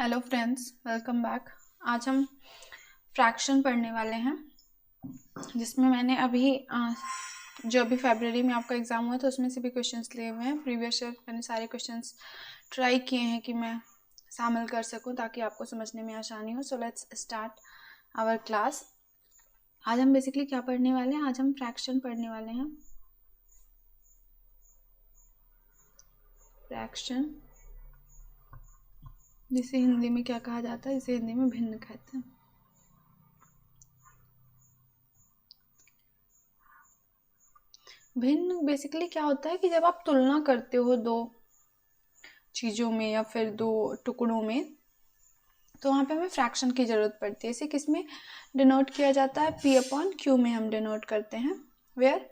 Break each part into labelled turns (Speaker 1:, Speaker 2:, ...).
Speaker 1: Hello friends, welcome back. आज हम fraction पढ़ने वाले हैं, जिसमें मैंने जो अभी फरवरी में आपका एग्ज़ाम हुआ था उसमें से भी क्वेश्चंस लिए हुए हैं। प्रीवियस ईयर मैंने सारे क्वेश्चंस ट्राई किए हैं कि मैं शामिल कर सकूं ताकि आपको समझने में आसानी हो। So let's start our class. आज हम बेसिकली क्या पढ़ने वाले हैं? आज हम फ्रैक्शन पढ़ने वाले हैं। फ्रैक्शन, जिसे हिंदी में क्या कहा जाता है? इसे हिंदी में भिन्न कहते हैं। भिन्न बेसिकली क्या होता है कि जब आप तुलना करते हो दो चीज़ों में या फिर दो टुकड़ों में, तो वहाँ पे हमें फ्रैक्शन की ज़रूरत पड़ती है। इसे किस में डिनोट किया जाता है? P अपॉन Q में हम डिनोट करते हैं। वेयर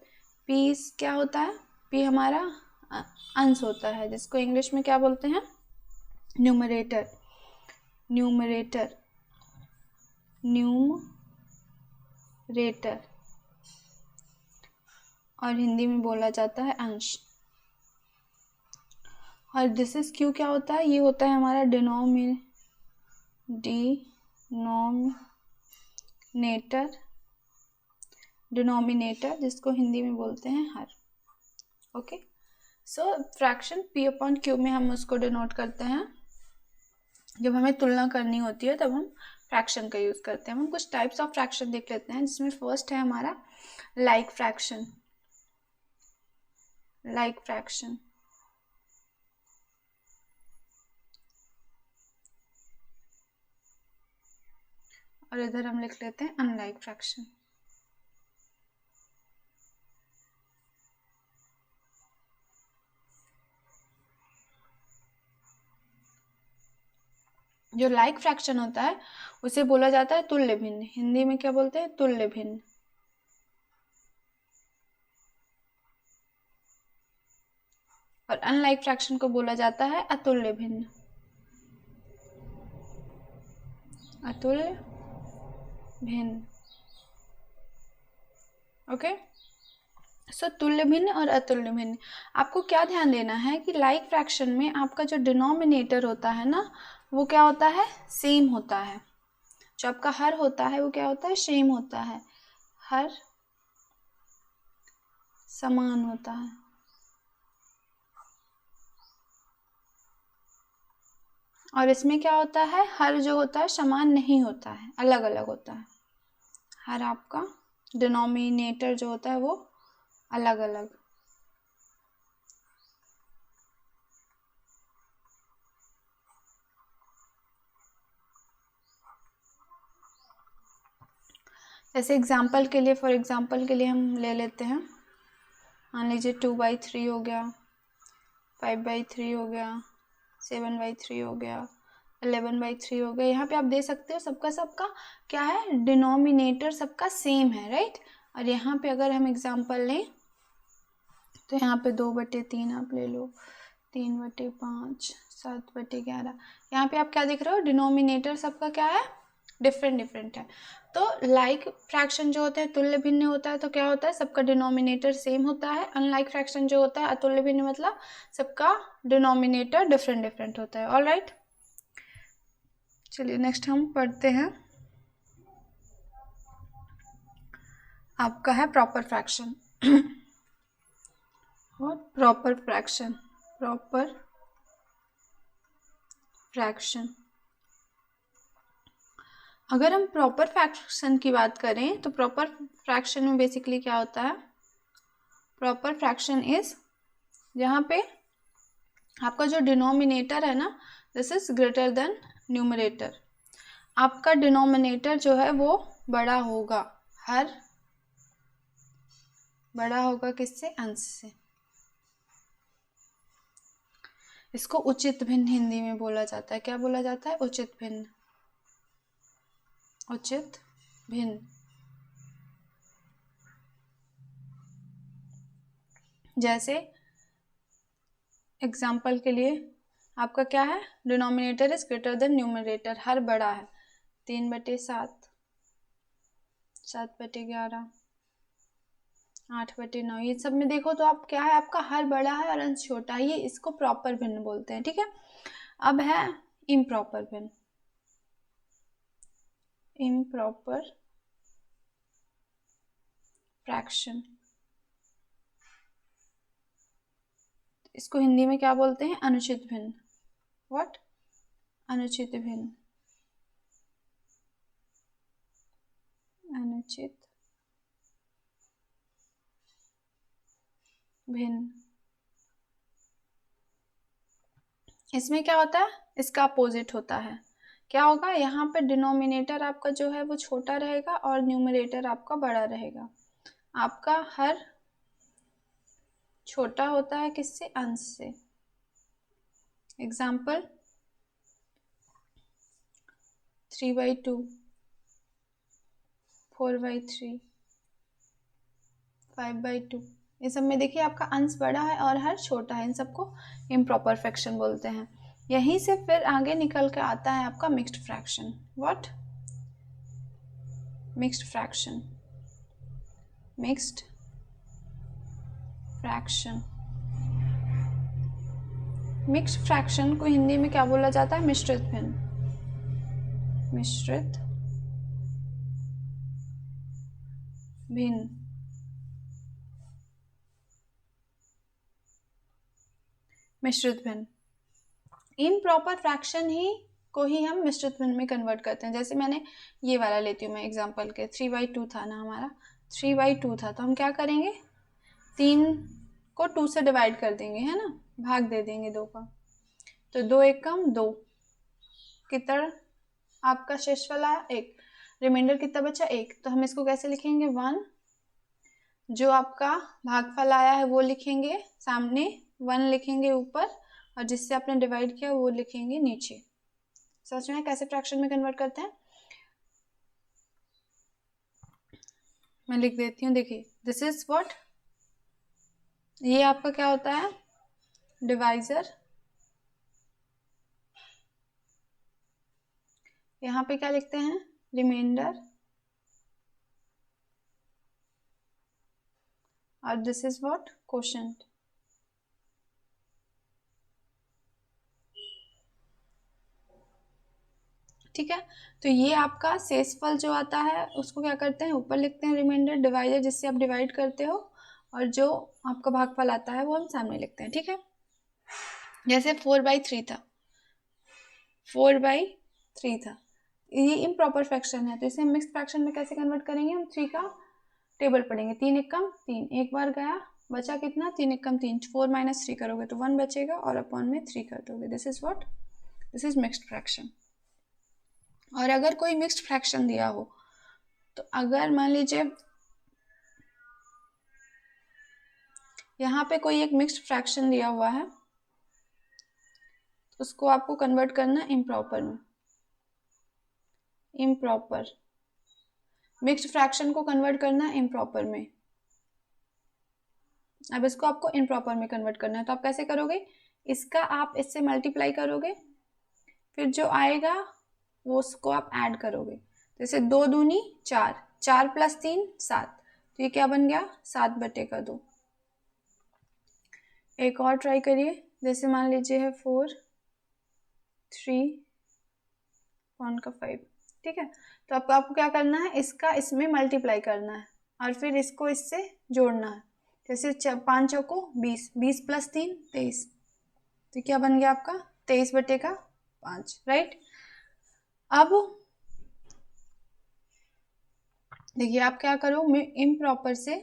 Speaker 1: P क्या होता है? P हमारा अंश होता है, जिसको इंग्लिश में क्या बोलते हैं? न्यूमरेटर। न्यूमरेटर न्यूमरेटर और हिंदी में बोला जाता है अंश। और दिस इज Q क्या होता है? ये होता है हमारा डिनोमिनेटर, जिसको हिंदी में बोलते हैं हर। ओके, सो फ्रैक्शन P अपॉन Q में हम उसको डिनोट करते हैं। जब हमें तुलना करनी होती है तब हम फ्रैक्शन का यूज़ करते हैं। हम कुछ टाइप्स ऑफ फ्रैक्शन देख लेते हैं, जिसमें फर्स्ट है हमारा लाइक फ्रैक्शन। लाइक फ्रैक्शन और इधर हम लिख लेते हैं अनलाइक फ्रैक्शन। जो लाइक फ्रैक्शन होता है उसे बोला जाता है तुल्य भिन्न। हिंदी में क्या बोलते हैं? तुल्य भिन्न। और अनलाइक फ्रैक्शन को बोला जाता है अतुल्य भिन्न। अतुल्य भिन्न। ओके, सो तुल्य भिन्न और अतुल्य भिन्न। आपको क्या ध्यान देना है कि लाइक फ्रैक्शन में आपका जो डिनोमिनेटर होता है ना, वो क्या होता है? सेम होता है। जो आपका हर होता है वो क्या होता है? सेम होता है। हर समान होता है। और इसमें क्या होता है? हर जो होता है समान नहीं होता है, अलग अलग होता है। हर आपका डिनोमिनेटर जो होता है वो अलग अलग। जैसे एग्जाम्पल के लिए, फॉर एग्जाम्पल के लिए हम ले लेते हैं, मान लीजिए 2/3 हो गया, 5/3 हो गया, 7/3 हो गया, 11/3 हो गया। यहाँ पे आप दे सकते हो सबका सबका क्या है? डिनोमिनेटर सबका सेम है, राइट। और यहाँ पे अगर हम एग्जाम्पल लें तो यहाँ पे 2/3 आप ले लो, 3/5, 7/11। यहाँ पे आप क्या देख रहे हो? डिनोमिनेटर सबका क्या है? डिफरेंट है। तो लाइक फ्रैक्शन जो होता है तुल्य भिन्न होता है, तो क्या होता है? सबका डिनोमिनेटर सेम होता है। अनलाइक फ्रैक्शन जो होता है अतुल्य भिन्न, मतलब सबका डिनोमिनेटर डिफरेंट होता है। ऑल राइट, चलिए नेक्स्ट हम पढ़ते हैं। आपका है प्रॉपर फ्रैक्शन। और प्रॉपर फ्रैक्शन अगर हम प्रॉपर फ्रैक्शन की बात करें तो प्रॉपर फ्रैक्शन में बेसिकली क्या होता है? प्रॉपर फ्रैक्शन इज जहाँ पे आपका जो डिनोमिनेटर है ना, this is greater than numerator. आपका डिनोमिनेटर जो है वो बड़ा होगा, हर बड़ा होगा किससे? अंश से। इसको उचित भिन्न हिंदी में बोला जाता है। क्या बोला जाता है? उचित भिन्न। उचित भिन्न। जैसे एग्जाम्पल के लिए आपका क्या है? Denominator is greater than numerator, हर बड़ा है। 3/7, 7/11, 8/9, ये सब में देखो तो आप क्या है? आपका हर बड़ा है और अंश छोटा है। ये इसको प्रॉपर भिन्न बोलते हैं, ठीक है। अब है इम्प्रॉपर भिन्न। इम्प्रॉपर फ्रैक्शन, इसको हिंदी में क्या बोलते हैं? अनुचित भिन्न। व्हाट? अनुचित भिन्न, अनुचित भिन्न। इसमें क्या होता है? इसका अपोजिट होता है। क्या होगा? यहाँ पे डिनोमिनेटर आपका जो है वो छोटा रहेगा और न्यूमरेटर आपका बड़ा रहेगा। आपका हर छोटा होता है किससे? अंश से। एग्जाम्पल 3/2, 4/3, 5/2, ये सब में देखिए आपका अंश बड़ा है और हर छोटा है। इन सबको इम्प्रॉपर फ्रैक्शन बोलते हैं। यहीं से फिर आगे निकल के आता है आपका mixed fraction. What? Mixed fraction, mixed fraction. Mixed fraction को हिंदी में क्या बोला जाता है? मिश्रित भिन्न, मिश्रित भिन्न। मिश्रित भिन्न, इम्प्रॉपर फ्रैक्शन ही को ही हम मिश्रित भिन्न में कन्वर्ट करते हैं। जैसे मैंने ये वाला लेती हूँ मैं एग्जांपल के, 3/2 था ना हमारा, 3/2 था, तो हम क्या करेंगे? 3 को 2 से डिवाइड कर देंगे, है ना, भाग दे देंगे 2 का, तो 2 1 कम 2, कितना आपका शेष वाला? 1, रिमाइंडर कितना बचा? 1। तो हम इसको कैसे लिखेंगे? 1, जो आपका भागफल आया है वो लिखेंगे सामने, 1 लिखेंगे ऊपर, और जिससे आपने डिवाइड किया वो लिखेंगे नीचे। समझ में कैसे फ्रैक्शन में कन्वर्ट करते हैं? मैं लिख देती हूँ, देखिए दिस इज व्हाट, ये आपका क्या होता है? डिवाइजर। यहाँ पे क्या लिखते हैं? रिमाइंडर। और दिस इज व्हाट? क्वोशंट। ठीक है, तो ये आपका शेषफल जो आता है उसको क्या करते हैं? ऊपर लिखते हैं रिमाइंडर, डिवाइजर जिससे आप डिवाइड करते हो, और जो आपका भागफल आता है वो हम सामने लिखते हैं। ठीक है, जैसे 4/3 था, 4/3 था, ये इम्प्रॉपर फ्रैक्शन है, तो इसे हम मिक्स्ड फ्रैक्शन में कैसे कन्वर्ट करेंगे? हम 3 का टेबल पढ़ेंगे, 3 1 कम 3, एक बार गया, बचा कितना? 3 1 कम 3, 4 - 3 करोगे तो 1 बचेगा, और अपॉन में 3 कर दोगे। This is what? This is mixed fraction. और अगर कोई मिक्स्ड फ्रैक्शन दिया हो, तो अगर मान लीजिए यहाँ पे कोई एक मिक्स्ड फ्रैक्शन दिया हुआ है, उसको आपको कन्वर्ट करना है इम्प्रॉपर में। इम्प्रॉपर मिक्स्ड फ्रैक्शन को कन्वर्ट करना है इम्प्रॉपर में। अब इसको आपको इम्प्रॉपर में कन्वर्ट करना है, तो आप कैसे करोगे? इसका आप इससे मल्टीप्लाई करोगे, फिर जो आएगा वो उसको आप ऐड करोगे। जैसे 2 दूनी 4, 4 + 3 7, तो ये क्या बन गया? 7/2। एक और ट्राई करिए, जैसे मान लीजिए है 4 3 1 का 5। ठीक है, तो आपको क्या करना है? इसका इसमें मल्टीप्लाई करना है और फिर इसको इससे जोड़ना है। जैसे 5 चौको 20, 20 + 3 23, तो क्या बन गया आपका? 23/5। राइट, अब देखिए आप क्या करो, इम्प्रॉपर से,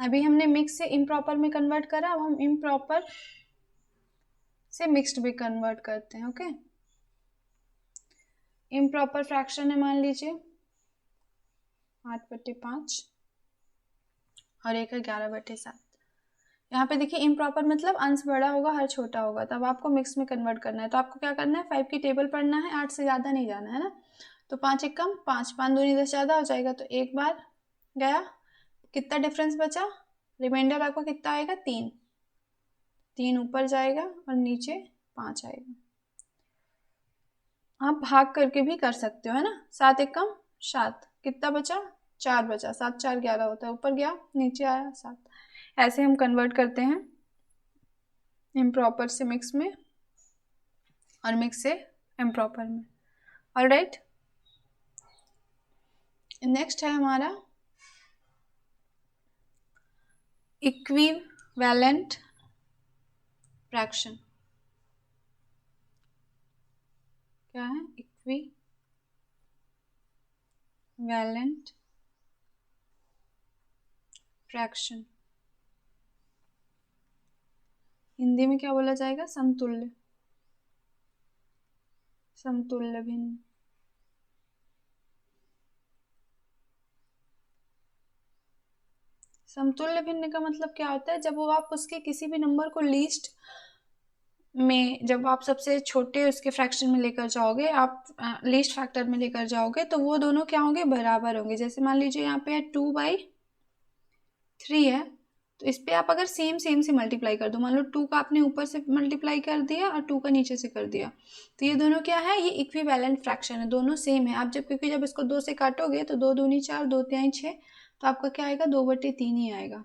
Speaker 1: अभी हमने मिक्स से इम्प्रॉपर में कन्वर्ट करा, अब हम इम्प्रॉपर से मिक्स्ड में कन्वर्ट करते हैं। ओके, इम्प्रॉपर फ्रैक्शन है, मान लीजिए 8/5 और एक है 11/7। यहाँ पे देखिए इम्प्रॉपर मतलब अंश बड़ा होगा हर छोटा होगा, तब आपको मिक्स में कन्वर्ट करना है। तो आपको क्या करना है? 5 की टेबल पढ़ना है, 8 से ज़्यादा नहीं जाना है ना। तो 5 1 कम 5, 5 दूनी 10 ज़्यादा हो जाएगा, तो एक बार गया, कितना डिफरेंस बचा? रिमाइंडर आपका कितना आएगा? 3, 3 ऊपर जाएगा और नीचे 5 आएगा। आप भाग करके भी कर सकते हो, है ना। 7 1 कम 7, कितना बचा? 4 बचा, 7 4 11 होता है, ऊपर गया नीचे आया 7। ऐसे हम कन्वर्ट करते हैं इम्प्रॉपर से मिक्स में और मिक्स से इम्प्रॉपर में। ऑलराइट, नेक्स्ट है हमारा इक्विवेलेंट फ्रैक्शन। क्या है इक्विवेलेंट फ्रैक्शन? हिंदी में क्या बोला जाएगा? समतुल्य, समतुल्य भिन्न। समतुल्य भिन्न का मतलब क्या होता है? जब वो आप उसके किसी भी नंबर को लीस्ट में, जब आप सबसे छोटे उसके फ्रैक्शन में लेकर जाओगे, आप लीस्ट फैक्टर में लेकर जाओगे, तो वो दोनों क्या होंगे? बराबर होंगे। जैसे मान लीजिए यहाँ पे 2/3 है, तो इस पे आप अगर सेम से मल्टीप्लाई कर दो, मान लो 2 का आपने ऊपर से मल्टीप्लाई कर दिया और 2 का नीचे से कर दिया, तो ये दोनों क्या है? ये इक्विवेलेंट फ्रैक्शन है, दोनों सेम है। आप क्योंकि जब इसको 2 से काटोगे तो 2 दूनी 4, 2 तिहाई 6, तो आपका क्या आएगा? 2/3 ही आएगा।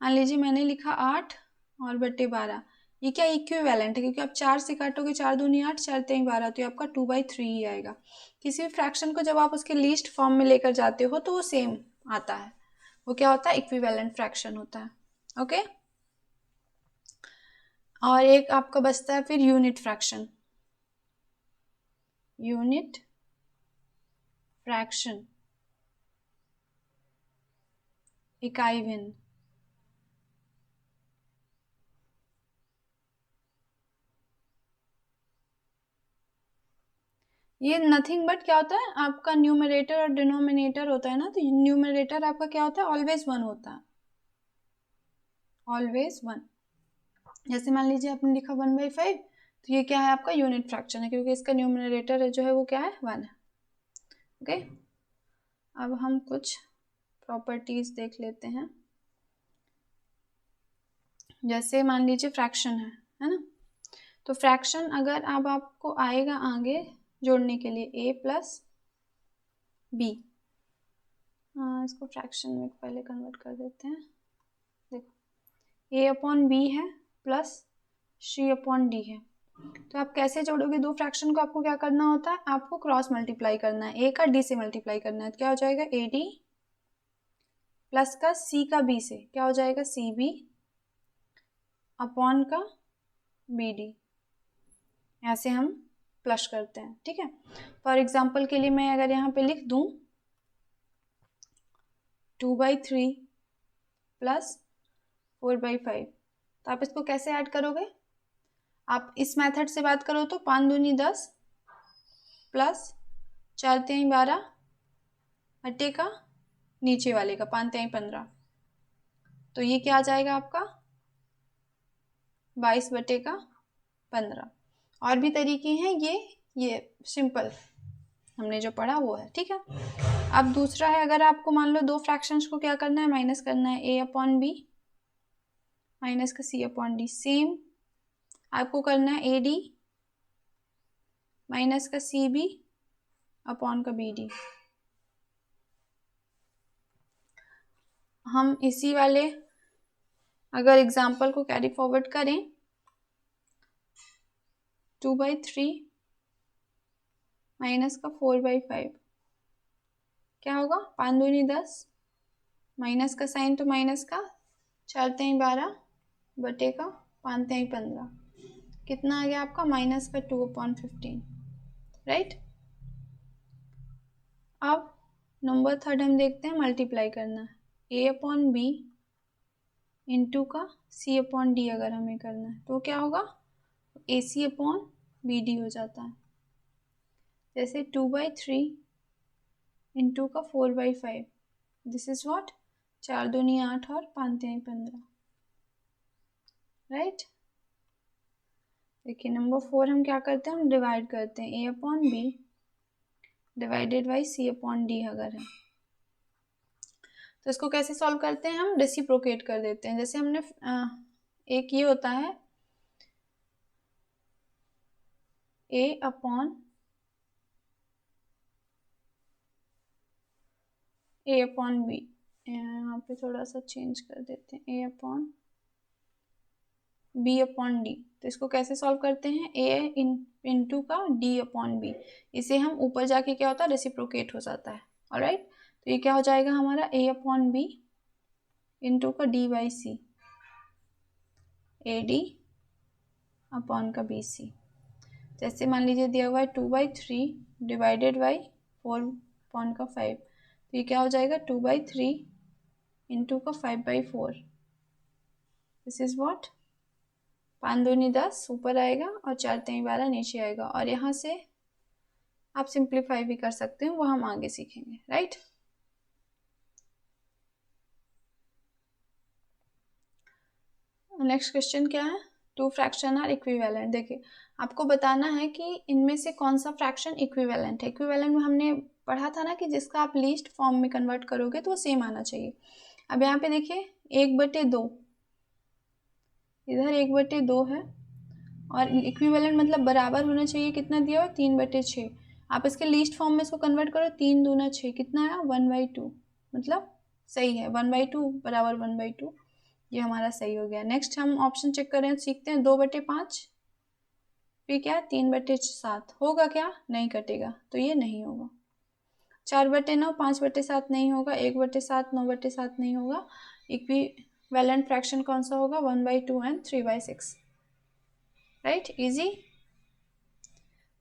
Speaker 1: मान लीजिए मैंने लिखा 8 और बटे 12, ये क्या इक्विवेलेंट है? क्योंकि आप 4 से काटोगे, 4 दूनी 8, 4 तिहाई 12, तो ये आपका 2/3 ही आएगा। किसी भी फ्रैक्शन को जब आप उसके लीस्ट फॉर्म में लेकर जाते हो तो वो सेम आता है, वो क्या होता है? इक्विवेलेंट फ्रैक्शन होता है। ओके, और एक आपका बचता है फिर यूनिट फ्रैक्शन। यूनिट फ्रैक्शन, इकाई भिन्न। ये नथिंग बट क्या होता है? आपका न्यूमरेटर और डिनोमिनेटर होता है ना, तो न्यूमरेटर आपका क्या होता है? ऑलवेज 1 होता है, ऑलवेज 1। जैसे मान लीजिए आपने लिखा 1/5, तो ये क्या है? आपका यूनिट फ्रैक्शन है, क्योंकि इसका न्यूमरेटर जो है वो क्या है? 1 है। ओके, अब हम कुछ प्रॉपर्टीज देख लेते हैं। जैसे मान लीजिए फ्रैक्शन है ना, तो फ्रैक्शन अगर अब आपको आएगा आगे जोड़ने के लिए a प्लस बी, इसको फ्रैक्शन में पहले कन्वर्ट कर देते हैं। देखो a/b है प्लस c/d है, तो आप कैसे जोड़ोगे दो फ्रैक्शन को? आपको क्या करना होता है? आपको क्रॉस मल्टीप्लाई करना है, a का d से मल्टीप्लाई करना है, तो क्या हो जाएगा? ad प्लस का c का b से, क्या हो जाएगा? cb अपॉन का bd। ऐसे हम प्लस करते हैं, ठीक है। फॉर एग्जाम्पल के लिए मैं अगर यहाँ पे लिख दूं 2/3 प्लस 4/5, तो आप इसको कैसे ऐड करोगे? आप इस मेथड से बात करो तो 5 दूनी 10 प्लस 4 तिहाई 12 बटे का नीचे वाले का 5 तिहाई 15, तो ये क्या आ जाएगा आपका? 22/15। और भी तरीके हैं, ये सिंपल हमने जो पढ़ा वो है, ठीक है। अब दूसरा है, अगर आपको मान लो दो फ्रैक्शंस को क्या करना है? माइनस करना है, a/b माइनस का c/d। सेम आपको करना है ad माइनस का cb अपॉन का bd। हम इसी वाले अगर एग्जाम्पल को कैरी फॉरवर्ड करें, 2/3 माइनस का 4/5, क्या होगा? 5 दूनी 10, माइनस का साइन तो माइनस का 4 तिहाई 12 बटे का 5 तिहाई 15, कितना आ गया आपका? माइनस का 2/15, राइट। अब नंबर थर्ड हम देखते हैं, मल्टीप्लाई करना है, a/b इंटू का c/d अगर हमें करना है तो क्या होगा? ac/bd हो जाता है। जैसे 2/3 इंटू का 4/5, दिस इज व्हाट? 4 दूनी 8 और 5 तिहाई 15, राइट। देखिए नंबर 4 हम क्या करते हैं? हम डिवाइड करते हैं, a/b डिवाइडेड बाई c/d अगर है, तो इसको कैसे सॉल्व करते हैं? हम रेसिप्रोकेट कर देते हैं। जैसे हमने एक ये होता है a/b यहाँ पे थोड़ा सा चेंज कर देते हैं, a/b/d। तो इसको कैसे सॉल्व करते हैं? a इंटू का d/b, इसे हम ऊपर जाके क्या होता है? रेसिप्रोकेट हो जाता है, ऑलराइट। तो ये क्या हो जाएगा हमारा a/b इंटू का d/c, AD अपॉन का BC। जैसे मान लीजिए दिया हुआ है 2/3 डिवाइडेड बाई 4 अपॉन का 5, तो ये क्या हो जाएगा 2/3 इंटू का 5/4। दिस इज व्हाट, 5 दूनी 10 ऊपर आएगा और 4 3 12 नीचे आएगा। और यहाँ से आप सिंप्लीफाई भी कर सकते हो, वो हम आगे सीखेंगे, राइट। नेक्स्ट क्वेश्चन क्या है, टू फ्रैक्शन आर इक्विवेलेंट। देखिए आपको बताना है कि इनमें से कौन सा फ्रैक्शन इक्विवेलेंट है। इक्विवेलेंट में हमने पढ़ा था ना कि जिसका आप लीस्ट फॉर्म में कन्वर्ट करोगे तो वो सेम आना चाहिए। अब यहाँ पे देखिए 1/2, इधर 1/2 है और इक्विवेलेंट मतलब बराबर होना चाहिए, कितना दिया हुआ 3/6। आप इसके लीस्ट फॉर्म में इसको कन्वर्ट करो, 3 दूना 6, कितना आया 1/2, मतलब सही है 1/2 बराबर 1/2, ये हमारा सही हो गया। नेक्स्ट हम ऑप्शन चेक करें, सीखते हैं 2/5, फिर क्या 3/7 होगा क्या, नहीं कटेगा तो ये नहीं होगा। 4/9 5/7 नहीं होगा, 1/7 9/7 नहीं होगा। इक्विवेलेंट फ्रैक्शन कौन सा होगा 1/2 एंड 3/6, राइट, इजी।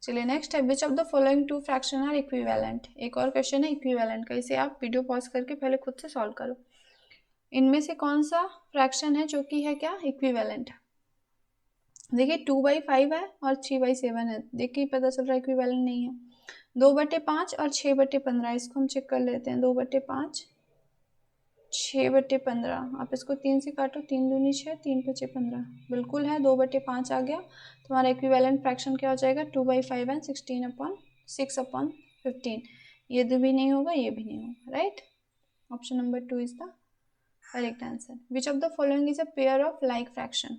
Speaker 1: चलिए नेक्स्ट है, which of the following two fraction are equivalent. एक और क्वेश्चन है इक्विवेलेंट का, इसे आप वीडियो पॉज करके पहले खुद से सॉल्व करो। इनमें से कौन सा फ्रैक्शन है जो कि है क्या इक्विवेलेंट। देखिए 2/5 है और 3/7 है, देखिए पता चल रहा है इक्विवेलेंट नहीं है। 2/5 और 6/15, इसको हम चेक कर लेते हैं। 2/5 6/15, आप इसको 3 से काटो, 3 दूनी 6 3 5 15, बिल्कुल है 2/5 आ गया। तुम्हारा इक्विवेलेंट फ्रैक्शन क्या हो जाएगा 2/5 एंड 6/15। ये भी नहीं होगा, ये भी नहीं होगा, right. Option number 2 is the correct answer. Which of the following is a pair of like fraction.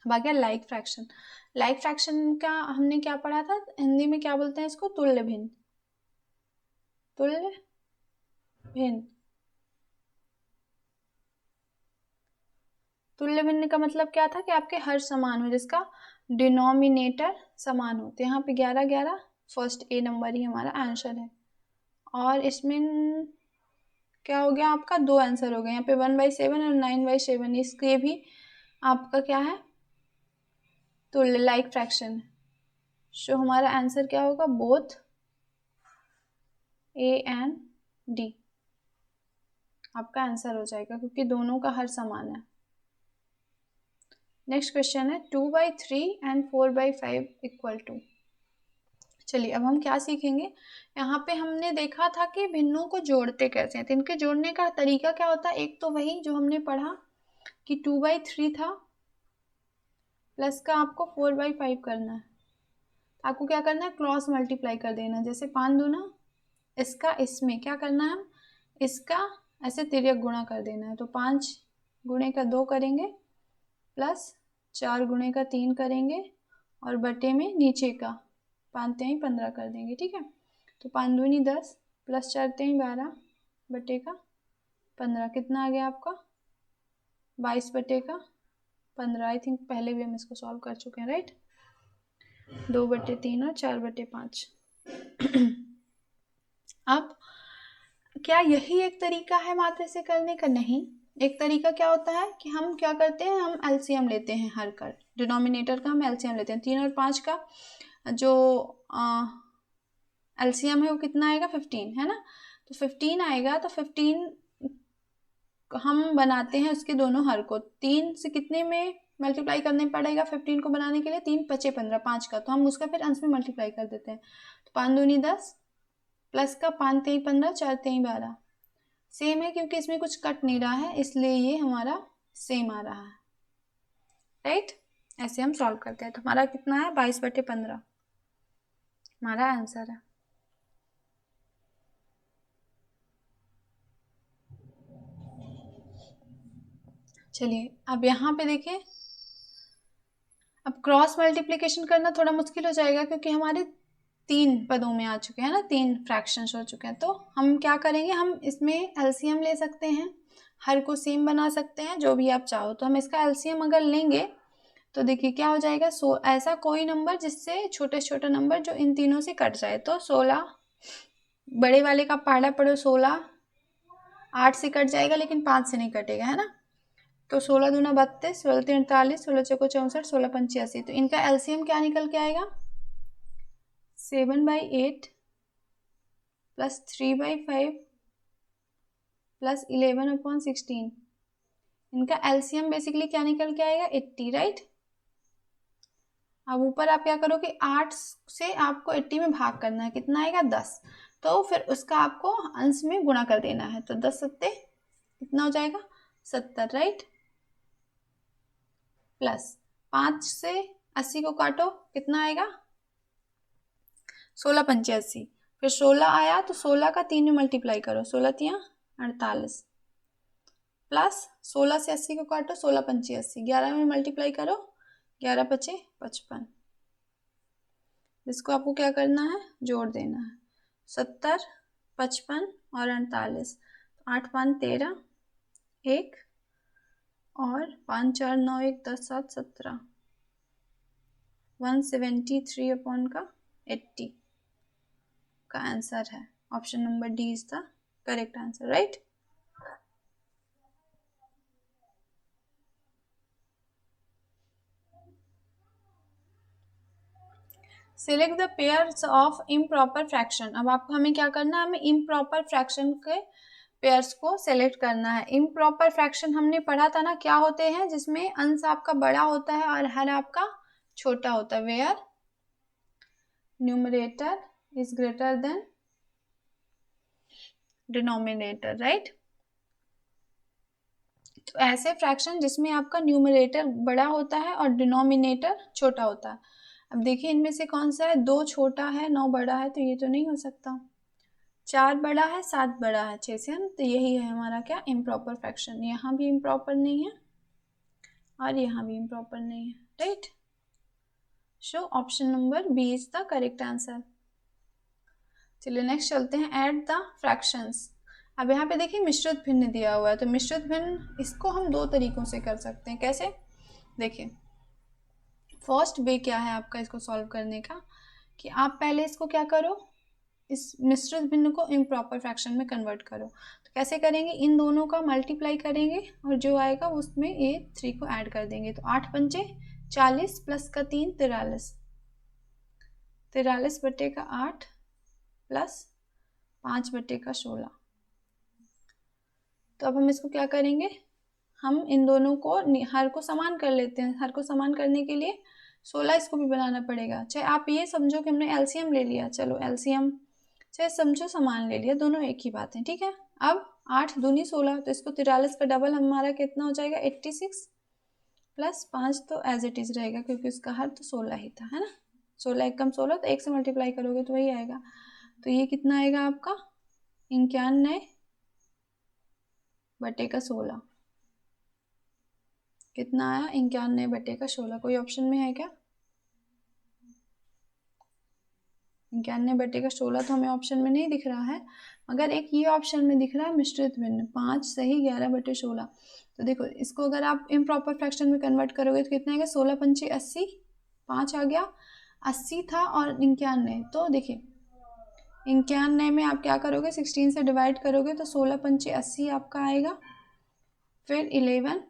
Speaker 1: अब आ गया लाइक फ्रैक्शन। लाइक फ्रैक्शन का हमने क्या पढ़ा था, हिंदी में क्या बोलते हैं इसको, तुल्य भिन्न। तुल्य भिन्न, तुल्य भिन्न का मतलब क्या था कि आपके हर समान हो, जिसका डिनोमिनेटर समान हो। तो यहाँ पे 11 11 फर्स्ट ए नंबर ही हमारा आंसर है। और इसमें क्या हो गया आपका, 2 आंसर हो गए यहाँ पे, 1/7 और 9/7, इसके भी आपका क्या है तुल्य लाइक फ्रैक्शन। सो हमारा आंसर क्या होगा, बोथ ए एंड डी आपका आंसर हो जाएगा, क्योंकि दोनों का हर समान है। नेक्स्ट क्वेश्चन है 2/3 एंड 4/5 इक्वल टू। चलिए अब हम क्या सीखेंगे, यहाँ पे हमने देखा था कि भिन्नों को जोड़ते कैसे हैं। तो इनके जोड़ने का तरीका क्या होता है, एक तो वही जो हमने पढ़ा कि 2/3 था प्लस का आपको 4/5 करना है। आपको क्या करना है, क्रॉस मल्टीप्लाई कर देना। जैसे 5 दूना इसका, इसमें क्या करना है हम, इसका ऐसे तिर्यक गुणा कर देना है। तो 5 गुणे का 2 करेंगे, प्लस 4 गुणे का 3 करेंगे, और बटे में नीचे का 5 3 15 कर देंगे, ठीक है। तो 5 दूनी 10 प्लस 4 3 12 बटे का 15, कितना आ गया आपका 22/15। आई थिंक पहले भी हम इसको सॉल्व कर चुके हैं, राइट। 2/3 और 4/5। अब क्या यही एक तरीका है मात्र से करने का, नहीं। एक तरीका क्या होता है कि हम क्या करते हैं, हम एलसीएम लेते हैं, हर का डिनोमिनेटर का हम एलसीएम लेते हैं। 3 और 5 का जो एलसीएम है वो कितना आएगा 15, है ना। तो 15 आएगा, तो 15 हम बनाते हैं उसके दोनों हर को। 3 से कितने में मल्टीप्लाई करने पड़ेगा 15 को बनाने के लिए, 3 5 15 5 का, तो हम उसका फिर अंश में मल्टीप्लाई कर देते हैं। तो 5 दूनी 10 प्लस का 5 3 15 4 3 12 सेम है, क्योंकि इसमें कुछ कट नहीं रहा है, इसलिए ये हमारा सेम आ रहा है, राइट। ऐसे हम सॉल्व करते हैं। तो हमारा कितना है 22/15 हमारा आंसर है। चलिए अब यहाँ पे देखिए, अब क्रॉस मल्टीप्लिकेशन करना थोड़ा मुश्किल हो जाएगा, क्योंकि हमारे 3 पदों में आ चुके हैं ना, 3 फ्रैक्शंस हो चुके हैं। तो हम क्या करेंगे, हम इसमें एलसीएम ले सकते हैं, हर को सेम बना सकते हैं, जो भी आप चाहो। तो हम इसका एलसीएम अगर लेंगे तो देखिए क्या हो जाएगा, ऐसा कोई नंबर जिससे छोटे छोटे नंबर जो इन तीनों से कट जाए। तो 16 बड़े वाले का पहाड़ा पढ़ो 16, 8 से कट जाएगा लेकिन 5 से नहीं कटेगा, है ना। तो 16 दूना 32, 16 तीन 48, 16 चौको 64, 16 पंचे 80। तो इनका एलसीएम क्या निकल के आएगा? 7/8 प्लस 3/5 प्लस 11/16। इनका एलसीएम बेसिकली क्या निकल के आएगा? 80, राइट। अब ऊपर आप क्या करोगे? 8 से आपको 80 में भाग करना है, कितना आएगा? 10। तो फिर उसका आपको अंश में गुणा कर देना है। तो 10 सत्ते कितना हो जाएगा? 70, राइट। प्लस 5 से 80 को काटो, कितना आएगा? 16 पंचे 80। फिर 16 आया तो 16 का 3 में मल्टीप्लाई करो, 16 तियां 48 प्लस 16 से 80 को काटो, 16 पंचे 80, 11 में मल्टीप्लाई करो, 11 पचे 55। इसको आपको क्या करना है? जोड़ देना है। 70, 55 और 48, 8 5 13, 1 और 5 4 9 1 10 7 17, 173/80 का आंसर है। Option number D is the correct answer, right. Select the pairs of improper fraction. अब आपको हमें क्या करना है? हमें इम्प्रॉपर फ्रैक्शन के पेयर्स को सेलेक्ट करना है। इम्प्रॉपर फ्रैक्शन हमने पढ़ा था ना, क्या होते हैं? जिसमें अंश आपका बड़ा होता है और हर आपका छोटा होता है। Where numerator is greater than denominator, right. तो ऐसे फ्रैक्शन जिसमें आपका न्यूमरेटर बड़ा होता है और डिनोमिनेटर छोटा होता है। अब देखिए इनमें से कौन सा है? 2 छोटा है, 9 बड़ा है, तो ये तो नहीं हो सकता। 4 बड़ा है, 7 बड़ा है, 6 से हम, तो यही है हमारा क्या? Improper fraction. यहाँ भी इम्प्रॉपर नहीं है और यहाँ भी इम्प्रॉपर नहीं है, right. So option number B is the correct answer. चलिए नेक्स्ट चलते हैं। Add the fractions. अब यहाँ पे देखिए मिश्रित भिन्न दिया हुआ है, तो मिश्रित भिन्न इसको हम 2 तरीकों से कर सकते हैं। कैसे? देखिए फर्स्ट वे क्या है आपका इसको सॉल्व करने का, कि आप पहले इसको क्या करो? इस मिश्रित भिन्न को इम्प्रॉपर फ्रैक्शन में कन्वर्ट करो। तो कैसे करेंगे? इन दोनों का मल्टीप्लाई करेंगे और जो आएगा उसमें ये 3 को ऐड कर देंगे। तो 8 पंचे 40 प्लस का 3 43, 43/8 प्लस 5/16। तो अब हम इसको क्या करेंगे? हम इन दोनों को हर को समान कर लेते हैं। हर को समान करने के लिए 16 इसको भी बनाना पड़ेगा। चाहे आप ये समझो कि हमने एलसीएम ले लिया, चलो एलसीएम चाहे समझो समान ले लिया, दोनों एक ही बात है, ठीक है। अब 8 दूनी 16, तो इसको 43 का डबल हमारा कितना हो जाएगा? 86 प्लस 5 तो एज इट इज रहेगा क्योंकि उसका हर तो 16 ही था, है ना। 16 एकम 16, तो 1 से मल्टीप्लाई करोगे तो वही आएगा। तो ये कितना आएगा आपका? 91/16। कितना आया? 91/16। कोई ऑप्शन में है क्या? 91/16 तो हमें ऑप्शन में नहीं दिख रहा है, मगर एक ये ऑप्शन में दिख रहा है मिश्रित भिन्न। 5 सही 11/16। तो देखो इसको अगर आप इम्प्रॉपर फ्रैक्शन में कन्वर्ट करोगे तो कितना आएगा? 16 पंचे 80, 5 आ गया, 80 था और 91। तो देखिए 91 में आप क्या करोगे? 16 से डिवाइड करोगे तो 16 पंचे 80 आपका आएगा, फिर 11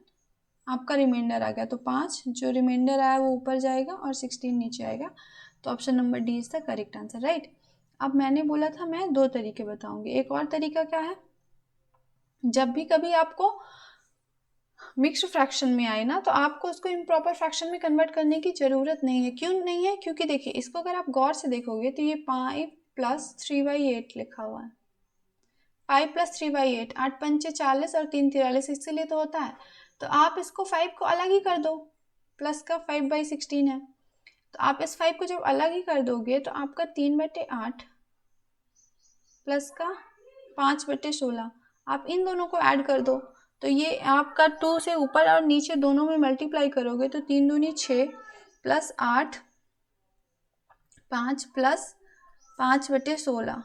Speaker 1: आपका रिमाइंडर आ गया, तो 5 जो रिमाइंडर आया वो ऊपर जाएगा और 16 नीचे आएगा। तो option number D is the correct answer, right. अब मैंने बोला था मैं 2 तरीके बताऊंगी। एक और तरीका क्या है? जब भी कभी आपको मिक्स्ड फ्रैक्शन में आए ना, तो आपको उसको इम्प्रॉपर फ्रैक्शन में कन्वर्ट करने की ज़रूरत नहीं है। क्यों नहीं है? क्योंकि देखिए इसको अगर आप गौर से देखोगे तो ये 5 + 3/8 लिखा हुआ है। 5 + 3/8, 8 पंचे 40 और 3 43, इसीलिए तो होता है। तो आप इसको 5 को अलग ही कर दो, प्लस का 5/16 है, तो आप इस 5 को जब अलग ही कर दोगे तो आपका 3/8 प्लस का 5/16, आप इन दोनों को ऐड कर दो। तो ये आपका 2 से ऊपर और नीचे दोनों में मल्टीप्लाई करोगे तो 3 दूनी 6 प्लस 8, 5 प्लस 5/16।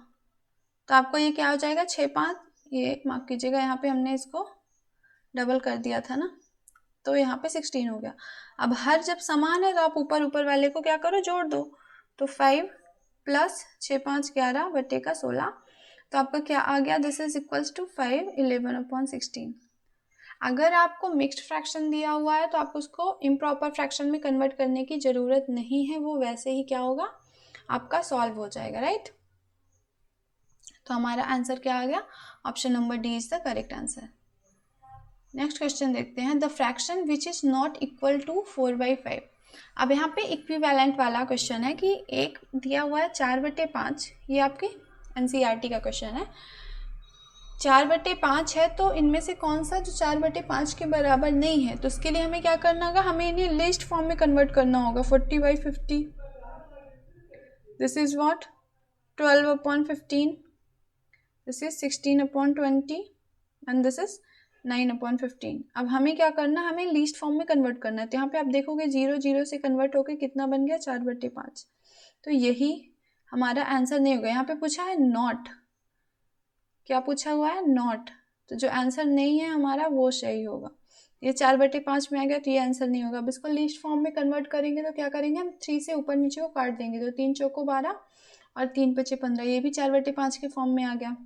Speaker 1: तो आपको ये क्या हो जाएगा? 6 5, ये माफ कीजिएगा यहाँ पे हमने इसको डबल कर दिया था ना, तो यहाँ पे 16 हो गया। अब हर जब समान है तो आप ऊपर ऊपर वाले को क्या करो? जोड़ दो। तो 5 + 6 5 11/16 तो आपका क्या आ गया, दिस इज इक्वल्स टू 5 11/16। अगर आपको मिक्स्ड फ्रैक्शन दिया हुआ है तो आपको उसको इम्प्रॉपर फ्रैक्शन में कन्वर्ट करने की ज़रूरत नहीं है, वो वैसे ही क्या होगा आपका सॉल्व हो जाएगा, राइट। तो हमारा आंसर क्या आ गया, option number D is the correct answer. Next question देखते हैं, the fraction which is not equal to 4/5। अब यहाँ पे इक्विवेलेंट वाला क्वेश्चन है कि एक दिया हुआ है 4/5, ये आपके एनसीईआरटी का क्वेश्चन है, 4/5 है, तो इनमें से कौन सा जो 4/5 के बराबर नहीं है, तो उसके लिए हमें क्या करना होगा, हमें इन्हें लिस्ट फॉर्म में कन्वर्ट करना होगा। 40/50, this is what 12/15, this is 16/20 and this is 9/15। अब हमें क्या करना है, हमें लीस्ट फॉर्म में कन्वर्ट करना है। तो यहाँ पे आप देखोगे 0 0 से कन्वर्ट होकर कितना बन गया 4/5। तो यही हमारा आंसर नहीं होगा। यहाँ पे पूछा है नॉट, क्या पूछा हुआ है, नॉट, तो जो आंसर नहीं है हमारा वो सही होगा। ये 4/5 में आ गया तो ये आंसर नहीं होगा। अब इसको लीस्ट फॉर्म में कन्वर्ट करेंगे तो क्या करेंगे, हम 3 से ऊपर नीचे को काट देंगे, तो 3 चौको 12 और 3 पचे 15, ये भी 4/5 के फॉर्म में आ गया।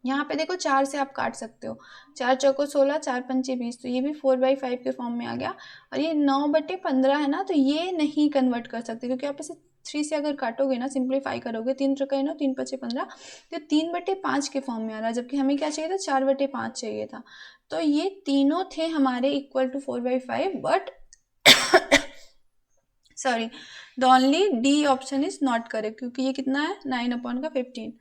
Speaker 1: यहाँ पे देखो 4 से आप काट सकते हो, 4 चौको 16, 4 पंचे 20, तो ये भी 4/5 के फॉर्म में आ गया। और ये 9/15 है ना, तो ये नहीं कन्वर्ट कर सकते क्योंकि आप इसे 3 से अगर काटोगे ना, सिंप्लीफाई करोगे, 3 त्रिका 9, 3 पचे 15, तो 3/5 के फॉर्म में आ रहा है, जबकि हमें क्या चाहिए था 4/5 चाहिए था। तो ये तीनों थे हमारे equal to 4/5, but sorry the only D option is not correct, क्योंकि ये कितना है 9/15।